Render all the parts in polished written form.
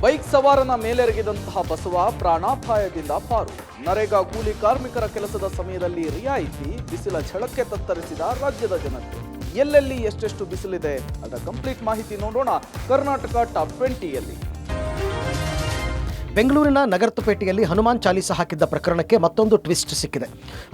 Bike ಸವಾರನ ಮೇಲೆರಗಿದಂತಹ Basava ಪ್ರಾಣಾಪಾಯದಿಂದ ಪಾರು. ನರೇಗಾ ಕೂಲಿ ಕಾರ್ಮಿಕರ ಕೆಲಸದ ಸಮಯದಲ್ಲಿ ರಿಯಾಯಿತಿ, ಬಿಸಿಲ ಝಳಕ್ಕೆ ತತ್ತರಿಸಿದ ರಾಜ್ಯದ ಜನತೆ. ಎಲ್ಲೆಲ್ಲಿ ಎಷ್ಟೆಷ್ಟು ಬಿಸಿಲಿದೆ ಅದರ ಕಂಪ್ಲೀಟ್ ಮಾಹಿತಿ ನೋಡೋಣ ಕರ್ನಾಟಕ ಟಾಪ್ 20ಯಲ್ಲಿ. ಬೆಂಗಳೂರಿನ ನಗರಪೇಟೆಯಲ್ಲಿ ಹನುಮಾನ್ ಚಾಲೀಸ ಹಾಕಿದ್ದ ಪ್ರಕರಣಕ್ಕೆ ಮತ್ತೊಂದು ಟ್ವಿಸ್ಟ್ ಸಿಕ್ಕಿದೆ.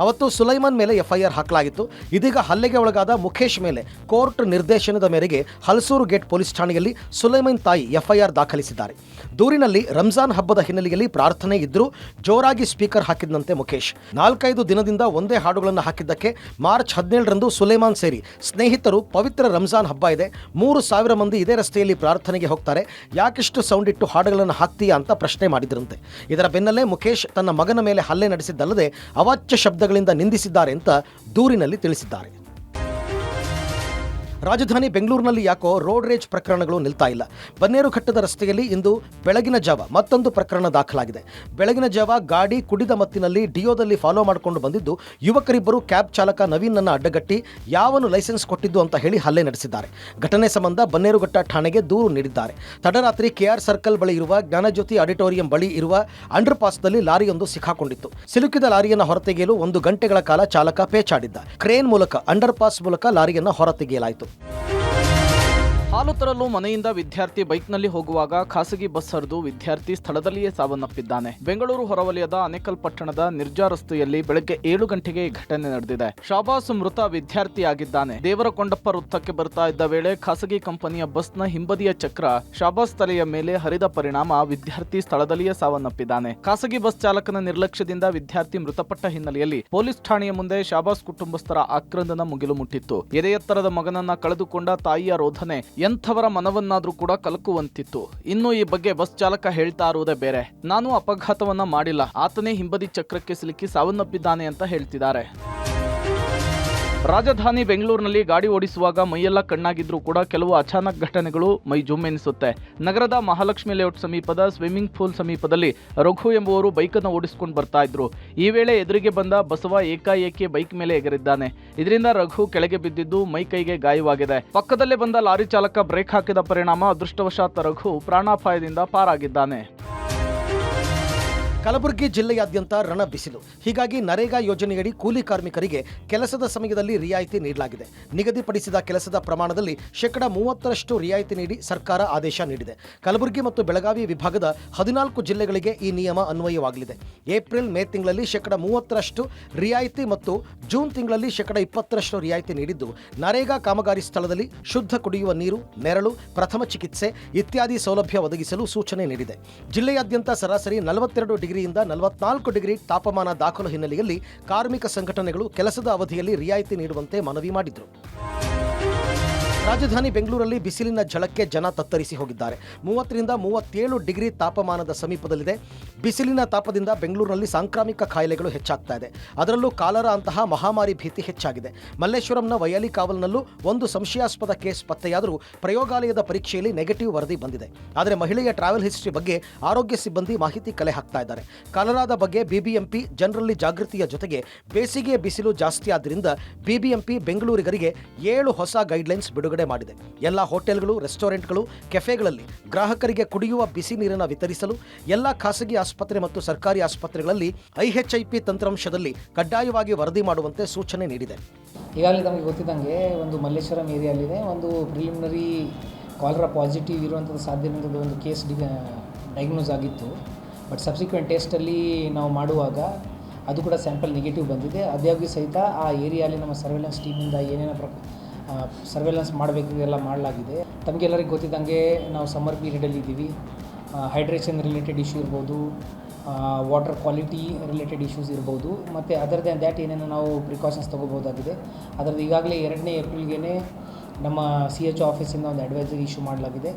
ಅವತ್ತು ಸುಲೈಮಾನ್ ಮೇಲೆ ಎಫ್ಐಆರ್ ಹಾಕಲಾಗಿತ್ತು. ಇದೀಗ ಹಲ್ಲೆಗೆ ಒಳಗಾದ ಮುಖೇಶ್ ಮೇಲೆ ಕೋರ್ಟ್ ನಿರ್ದೇಶನದ ಮೇರೆಗೆ ಹಲಸೂರು ಗೇಟ್ ಪೊಲೀಸ್ ಠಾಣೆಯಲ್ಲಿ ಸುಲೈಮಾನ್ ತಾಯಿ ಎಫ್ಐಆರ್ ದಾಖಲಿಸಿದ್ದಾರೆ. ದೂರಿನಲ್ಲಿ ರಂಜಾನ್ ಹಬ್ಬದ ಹಿನ್ನೆಲೆಯಲ್ಲಿ ಪ್ರಾರ್ಥನೆ ಇದ್ರೂ ಜೋರಾಗಿ ಸ್ಪೀಕರ್ ಹಾಕಿದ್ದಂತೆ ಮುಖೇಶ್ 4-5 ದಿನದಿಂದ ಒಂದೇ ಹಾಡುಗಳನ್ನು ಹಾಕಿದ್ದಕ್ಕೆ ಮಾರ್ಚ್ 17ರಂದು ಸುಲೈಮಾನ್ ಸೇರಿ ಸ್ನೇಹಿತರು ಪವಿತ್ರ ರಂಜಾನ್ ಹಬ್ಬ ಇದೆ, 3,000 ಮಂದಿ ಇದೇ ರಸ್ತೆಯಲ್ಲಿ ಪ್ರಾರ್ಥನೆಗೆ ಹೋಗ್ತಾರೆ, ಯಾಕಿಷ್ಟು ಸೌಂಡ್ ಇಟ್ಟು ಹಾಡುಗಳನ್ನು ಹಾಕ್ತೀಯಾ ಅಂತ ಪ್ರಶ್ನೆ ಮಾಡಿದ್ರಂತೆ. ಇದರ ಬೆನ್ನಲ್ಲೇ ಮುಖೇಶ್ ತನ್ನ ಮಗನ ಮೇಲೆ ಹಲ್ಲೆ ನಡೆಸಿದ್ದಲ್ಲದೆ ಅವಾಚ್ಯ ಶಬ್ದಗಳಿಂದ ನಿಂದಿಸಿದ್ದಾರೆ ಅಂತ ದೂರಿನಲ್ಲಿ ತಿಳಿಸಿದ್ದಾರೆ. ರಾಜಧಾನಿ ಬೆಂಗಳೂರಿನಲ್ಲಿ ಯಾಕೋ ರೋಡ್ ರೇಜ್ ಪ್ರಕರಣಗಳು ನಿಲ್ತಾ ಇಲ್ಲ. ಬನ್ನೇರುಘಟ್ಟದ ರಸ್ತೆಯಲ್ಲಿ ಇಂದು ಬೆಳಗಿನ ಜಾವ ಮತ್ತೊಂದು ಪ್ರಕರಣ ದಾಖಲಾಗಿದೆ. ಬೆಳಗಿನ ಜಾವ ಗಾಡಿ ಕುಡಿದ ಮತ್ತಿನಲ್ಲಿ ಡಿಯೋದಲ್ಲಿ ಫಾಲೋ ಮಾಡಿಕೊಂಡು ಬಂದಿದ್ದು ಯುವಕರಿಬ್ಬರು ಕ್ಯಾಬ್ ಚಾಲಕ ನವೀನ್ನನ್ನು ಅಡ್ಡಗಟ್ಟಿ ಯಾವನು ಲೈಸೆನ್ಸ್ ಕೊಟ್ಟಿದ್ದು ಅಂತ ಹೇಳಿ ಹಲ್ಲೆ ನಡೆಸಿದ್ದಾರೆ. ಘಟನೆ ಸಂಬಂಧ ಬನ್ನೇರುಘಟ್ಟ ಠಾಣೆಗೆ ದೂರು ನೀಡಿದ್ದಾರೆ. ತಡರಾತ್ರಿ ಕೆಆರ್ ಸರ್ಕಲ್ ಬಳಿ ಇರುವ ಜ್ಞಾನಜ್ಯೋತಿ ಆಡಿಟೋರಿಯಂ ಬಳಿ ಇರುವ ಅಂಡರ್ ಪಾಸ್ನಲ್ಲಿ ಲಾರಿಯೊಂದು ಸಿಕ್ಕಾಕೊಂಡಿತ್ತು. ಸಿಲುಕಿದ ಲಾರಿಯನ್ನು ಹೊರತೆಗೆಯಲು 1 ಗಂಟೆಗಳ ಕಾಲ ಚಾಲಕ ಪೇಚಾಡಿದ್ದ. ಕ್ರೇನ್ ಮೂಲಕ ಅಂಡರ್ ಪಾಸ್ ಮೂಲಕ ಲಾರಿಯನ್ನು ಹೊರತೆಗೆಯಲಾಯಿತು. ಹಾಲು ತರಲು ಮನೆಯಿಂದ ವಿದ್ಯಾರ್ಥಿ ಬೈಕ್ನಲ್ಲಿ ಹೋಗುವಾಗ ಖಾಸಗಿ ಬಸ್ ಹರಿದು ವಿದ್ಯಾರ್ಥಿ ಸ್ಥಳದಲ್ಲಿಯೇ ಸಾವನ್ನಪ್ಪಿದ್ದಾನೆ. ಬೆಂಗಳೂರು ಹೊರವಲಯದ ಆನೇಕಲ್ ಪಟ್ಟಣದ ನಿರ್ಜಾ ರಸ್ತೆಯಲ್ಲಿ ಬೆಳಗ್ಗೆ 7 ಗಂಟೆಗೆ ಈ ಘಟನೆ ನಡೆದಿದೆ. ಶಾಬಾಸ್ ಮೃತ ವಿದ್ಯಾರ್ಥಿಯಾಗಿದ್ದಾನೆ. ದೇವರಕೊಂಡಪ್ಪ ವೃತ್ತಕ್ಕೆ ಬರ್ತಾ ಇದ್ದ ವೇಳೆ ಖಾಸಗಿ ಕಂಪನಿಯ ಬಸ್ನ ಹಿಂಬದಿಯ ಚಕ್ರ ಶಾಬಾಸ್ ತಲೆಯ ಮೇಲೆ ಹರಿದ ಪರಿಣಾಮ ವಿದ್ಯಾರ್ಥಿ ಸ್ಥಳದಲ್ಲಿಯೇ ಸಾವನ್ನಪ್ಪಿದ್ದಾನೆ. ಖಾಸಗಿ ಬಸ್ ಚಾಲಕನ ನಿರ್ಲಕ್ಷ್ಯದಿಂದ ವಿದ್ಯಾರ್ಥಿ ಮೃತಪಟ್ಟ ಹಿನ್ನೆಲೆಯಲ್ಲಿ ಪೊಲೀಸ್ ಠಾಣೆಯ ಮುಂದೆ ಶಾಬಾಸ್ ಕುಟುಂಬಸ್ಥರ ಆಕ್ರಂದನ ಮುಗಿಲು ಮುಟ್ಟಿತ್ತು. ಎದೆಯತ್ತರದ ಮಗನನ್ನ ಕಳೆದುಕೊಂಡ ತಾಯಿಯ ರೋಧನೆ ಎಂಥವರ ಮನವನ್ನಾದ್ರೂ ಕೂಡ ಕಲಕುವಂತಿತ್ತು. ಇನ್ನು ಈ ಬಗ್ಗೆ ಬಸ್ ಚಾಲಕ ಹೇಳ್ತಾ ಇರುವುದೇ ಬೇರೆ. ನಾನು ಅಪಘಾತವನ್ನ ಮಾಡಿಲ್ಲ, ಆತನೇ ಹಿಂಬದಿ ಚಕ್ರಕ್ಕೆ ಸಿಲುಕಿ ಸಾವನ್ನಪ್ಪಿದ್ದಾನೆ ಅಂತ ಹೇಳ್ತಿದ್ದಾರೆ. ರಾಜಧಾನಿ ಬೆಂಗಳೂರಿನಲ್ಲಿ ಗಾಡಿ ಓಡಿಸುವಾಗ ಮೈಯೆಲ್ಲ ಕಣ್ಣಾಗಿದ್ರೂ ಕೂಡ ಕೆಲವು ಅಚಾನಕ್ ಘಟನೆಗಳು ಮೈ ಜುಮ್ಮೆನಿಸುತ್ತೆ. ನಗರದ ಮಹಾಲಕ್ಷ್ಮಿ ಲೇಔಟ್ ಸಮೀಪದ ಸ್ವಿಮ್ಮಿಂಗ್ ಪೂಲ್ ಸಮೀಪದಲ್ಲಿ ರಘು ಎಂಬುವರು ಬೈಕನ್ನು ಓಡಿಸಿಕೊಂಡು ಬರ್ತಾ ಇದ್ರು. ಈ ವೇಳೆ ಎದುರಿಗೆ ಬಂದ ಬಸವ ಏಕಾಏಕಿ ಬೈಕ್ ಮೇಲೆ ಎಗರಿದ್ದಾನೆ. ಇದರಿಂದ ರಘು ಕೆಳಗೆ ಬಿದ್ದಿದ್ದು ಮೈ ಕೈಗೆ ಗಾಯವಾಗಿದೆ. ಪಕ್ಕದಲ್ಲೇ ಬಂದ ಲಾರಿ ಚಾಲಕ ಬ್ರೇಕ್ ಹಾಕಿದ ಪರಿಣಾಮ ಅದೃಷ್ಟವಶಾತ್ ರಘು ಪ್ರಾಣಾಪಾಯದಿಂದ ಪಾರಾಗಿದ್ದಾನೆ. ಕಲಬುರಗಿ ಜಿಲ್ಲೆಯಾದ್ಯಂತ ರಣ ಬಿಸಿಲು. ಹೀಗಾಗಿ ನರೇಗಾ ಯೋಜನೆಯಡಿ ಕೂಲಿ ಕಾರ್ಮಿಕರಿಗೆ ಕೆಲಸದ ಸಮಯದಲ್ಲಿ ರಿಯಾಯಿತಿ ನೀಡಲಾಗಿದೆ. ನಿಗದಿಪಡಿಸಿದ ಕೆಲಸದ ಪ್ರಮಾಣದಲ್ಲಿ 30% ರಿಯಾಯಿತಿ ನೀಡಿ ಸರ್ಕಾರ ಆದೇಶ ನೀಡಿದೆ. ಕಲಬುರಗಿ ಮತ್ತು ಬೆಳಗಾವಿ ವಿಭಾಗದ 14 ಜಿಲ್ಲೆಗಳಿಗೆ ಈ ನಿಯಮ ಅನ್ವಯವಾಗಲಿದೆ. ಏಪ್ರಿಲ್ ಮೇ ತಿಂಗಳಲ್ಲಿ 30% ರಿಯಾಯಿತಿ ಮತ್ತು ಜೂನ್ ತಿಂಗಳಲ್ಲಿ 20% ರಿಯಾಯಿತಿ ನೀಡಿದ್ದು, ನರೇಗಾ ಕಾಮಗಾರಿ ಸ್ಥಳದಲ್ಲಿ ಶುದ್ಧ ಕುಡಿಯುವ ನೀರು, ನೆರಳು, ಪ್ರಥಮ ಚಿಕಿತ್ಸೆ ಇತ್ಯಾದಿ ಸೌಲಭ್ಯ ಒದಗಿಸಲು ಸೂಚನೆ ನೀಡಿದೆ. ಜಿಲ್ಲೆಯಾದ್ಯಂತ ಸರಾಸರಿ 42 ಡಿಗ್ರಿಯಿಂದ 44 ಡಿಗ್ರಿ ತಾಪಮಾನ ದಾಖಲು ಹಿನ್ನೆಲೆಯಲ್ಲಿ ಕಾರ್ಮಿಕ ಸಂಘಟನೆಗಳು ಕೆಲಸದ ಅವಧಿಯಲ್ಲಿ ರಿಯಾಯಿತಿ ನೀಡುವಂತೆ ಮನವಿ ಮಾಡಿದರು. ರಾಜಧಾನಿ ಬೆಂಗಳೂರಲ್ಲಿ ಬಿಸಿಲಿನ ಝಳಕ್ಕೆ ಜನ ತತ್ತರಿಸಿ ಹೋಗಿದ್ದಾರೆ. 30ರಿಂದ 37 ಡಿಗ್ರಿ ತಾಪಮಾನದ ಸಮೀಪದಲ್ಲಿದೆ. ಬಿಸಿಲಿನ ತಾಪದಿಂದ ಬೆಂಗಳೂರಿನಲ್ಲಿ ಸಾಂಕ್ರಾಮಿಕ ಕಾಯಿಲೆಗಳು ಹೆಚ್ಚಾಗ್ತಾ ಇದೆ. ಅದರಲ್ಲೂ ಕಾಲರ ಅಂತಹ ಮಹಾಮಾರಿ ಭೀತಿ ಹೆಚ್ಚಾಗಿದೆ. ಮಲ್ಲೇಶ್ವರಂನ ವೈಯಾಲಿ ಕಾವಲ್ನಲ್ಲೂ ಒಂದು ಸಂಶಯಾಸ್ಪದ ಕೇಸ್ ಪತ್ತೆಯಾದರೂ ಪ್ರಯೋಗಾಲಯದ ಪರೀಕ್ಷೆಯಲ್ಲಿ ನೆಗೆಟಿವ್ ವರದಿ ಬಂದಿದೆ. ಆದರೆ ಮಹಿಳೆಯ ಟ್ರಾವೆಲ್ ಹಿಸ್ಟ್ರಿ ಬಗ್ಗೆ ಆರೋಗ್ಯ ಸಿಬ್ಬಂದಿ ಮಾಹಿತಿ ಕಲೆ ಹಾಕ್ತಾ ಇದ್ದಾರೆ. ಕಾಲರಾದ ಬಗ್ಗೆ ಬಿಬಿಎಂಪಿ ಜನರಲ್ಲಿ ಜಾಗೃತಿಯ ಜೊತೆಗೆ ಬೇಸಿಗೆ ಬಿಸಿಲು ಜಾಸ್ತಿ ಆದ್ದರಿಂದ ಬಿಬಿಎಂಪಿ ಬೆಂಗಳೂರಿಗರಿಗೆ 7 ಹೊಸ ಗೈಡ್ಲೈನ್ಸ್ ಬಿಡುಗಡೆ ಮಾಡಿದೆ. ಎಲ್ಲ ಹೋಟೆಲ್ಗಳು, ರೆಸ್ಟೋರೆಂಟ್ಗಳು, ಕೆಫೆಗಳಲ್ಲಿ ಗ್ರಾಹಕರಿಗೆ ಕುಡಿಯುವ ಬಿಸಿ ನೀರನ್ನು ವಿತರಿಸಲು ಎಲ್ಲ ಖಾಸಗಿ ಆಸ್ಪತ್ರೆ ಮತ್ತು ಸರ್ಕಾರಿ ಆಸ್ಪತ್ರೆಗಳಲ್ಲಿ IHIP ತಂತ್ರಾಂಶದಲ್ಲಿ ಕಡ್ಡಾಯವಾಗಿ ವರದಿ ಮಾಡುವಂತೆ ಸೂಚನೆ ನೀಡಿದೆ. ಈಗಾಗಲೇ ನಮಗೆ ಗೊತ್ತಿದ್ದಂಗೆ ಒಂದು ಮಲ್ಲೇಶ್ವರಂ ಏರಿಯಾಲಿದೆ ಒಂದು ಪ್ರಿಲಿಮಿನರಿ ಕಾಲರಾ ಪಾಸಿಟಿವ್ ಇರುವಂಥದ್ದು ಸಾಧ್ಯತೆ ಒಂದು ಕೇಸ್ ಡಯಾಗ್ನೋಸ್ ಆಗಿತ್ತು. ಬಟ್ ಸಬ್ಸಿಕ್ವೆಂಟ್ ಟೆಸ್ಟಲ್ಲಿ ನಾವು ಮಾಡುವಾಗ ಅದು ಕೂಡ ಸ್ಯಾಂಪಲ್ ನೆಗೆಟಿವ್ ಬಂದಿದೆ. ಅದಾಗ್ಯೂ ಸಹಿತ ಆ ಏರಿಯಾಲಿ ನಮ್ಮ ಸರ್ವೆಲೆನ್ಸ್ ಟೀಮಿಂದ ಏನೇನೋ ಸರ್ವೆಲೆನ್ಸ್ ಮಾಡಬೇಕಿದೆಲ್ಲ ಮಾಡಲಾಗಿದೆ. ತಮಗೆಲ್ಲರಿಗೆ ಗೊತ್ತಿದ್ದಂಗೆ ನಾವು ಸಮ್ಮರ್ ಪೀರಿಯಡಲ್ಲಿ ಇದ್ದೀವಿ. ಹೈಡ್ರೇಷನ್ ರಿಲೇಟೆಡ್ ಇಶ್ಯೂ ಇರ್ಬೋದು, ವಾಟರ್ ಕ್ವಾಲಿಟಿ ರಿಲೇಟೆಡ್ ಇಶ್ಯೂಸ್ ಇರ್ಬೋದು, ಮತ್ತು ಅದರ್ ದ್ಯಾನ್ ದ್ಯಾಟ್ ಏನೇನು ನಾವು ಪ್ರಿಕಾಷನ್ಸ್ ತೊಗೋಬೋದಾಗಿದೆ. ಅದರದ್ದು ಈಗಾಗಲೇ 2ನೇ ಏಪ್ರಿಲ್ಗೆ ನಮ್ಮ CHO ಆಫೀಸಿಂದ ಒಂದು ಅಡ್ವೈಸರಿ ಇಶ್ಯೂ ಮಾಡಲಾಗಿದೆ.